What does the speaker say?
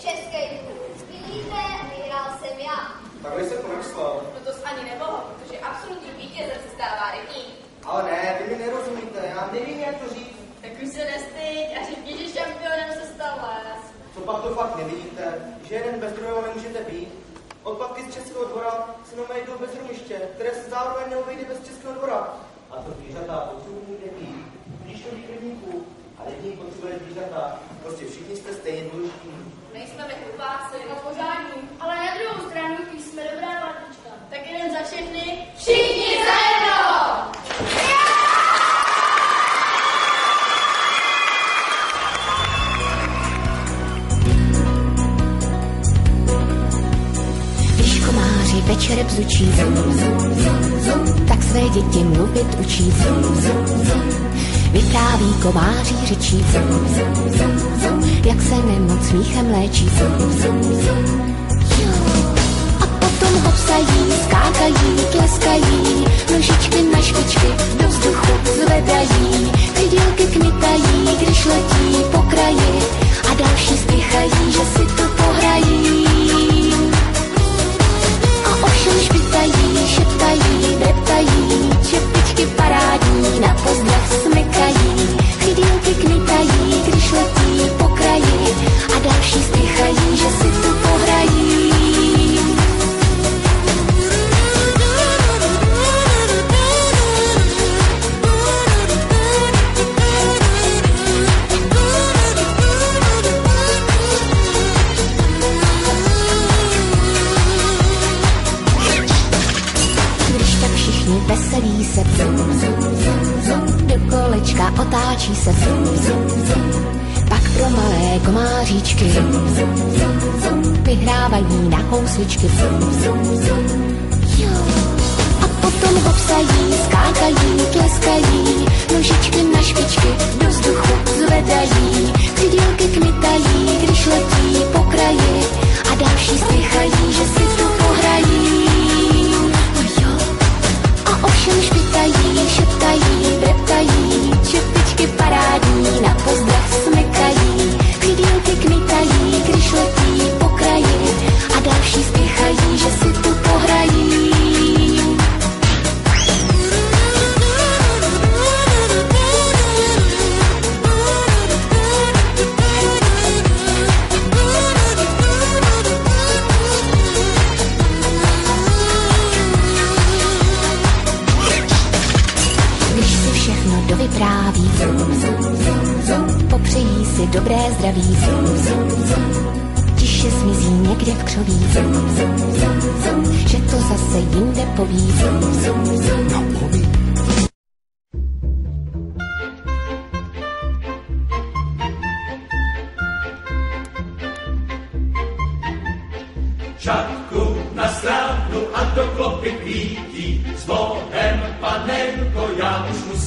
Český klub. Vidíte, vyhrál jsem já. Takhle jsem to nemyslel. No to jsi ani nemohl, protože absolutní vítězem se stává rybník. Ale ne, vy mi nerozumíte, já nevím, jak to říct. Tak už se nestyď a řekni, že šampionem se stal les. Co pak to fakt nevidíte, že jeden bez druhého nemůžete být? Odpadky z Českého dvora se neobejdou bez rumiště, které se zároveň neobejde bez Českého dvora. A to zvířata potřebují dětí, klíčových rybníků. A rybník potřebuje zvířata. Prostě všichni jste stejně důležití. Nejsme my chlupáci, No pořádní, ale na druhou stranu jsme dobrá partička. tak jeden za všechny. Všichni zajedno! Když komáři večer bzučí, tak své děti mluvit učí. Vypráví komáří řečí, jak se nemoc smíchem léčí. A potom hopsají, skákají, tleskají, nožičky na špičky do vzduchu zvedají, kydílky kmitají, když letí po kraji a další spěchají, že si to pohrají. A ovšem špitají, šeptají, dreptají, čepičky parádní na pozdrav smykají, chydílky kmitají, když letí po kraji a další spěchají, že si to pohrají. Veselí se, do kolečka otáčí se, pak pro malé komáříčky vyhrávají na housličky. A potom hopsají, skákají, tleskají, nožičky na špičky do vzduchu zvedají, kydílky kmitají, když letí po kraji a další spěchají, že si to pohrají. Ovšem špitají, šeptají, dreptají, čepičky parádní na pozdrav smykají, chydílky kmitají, když letí po kraji a další spěchají, že si tu pohrají. Dovypráví, popřejí si dobré zdraví, tiše smizí někde v křoví, že to zase jinde poví. Šatku na stranu a do klopy kvítí, s Bohem, panenko, já už musím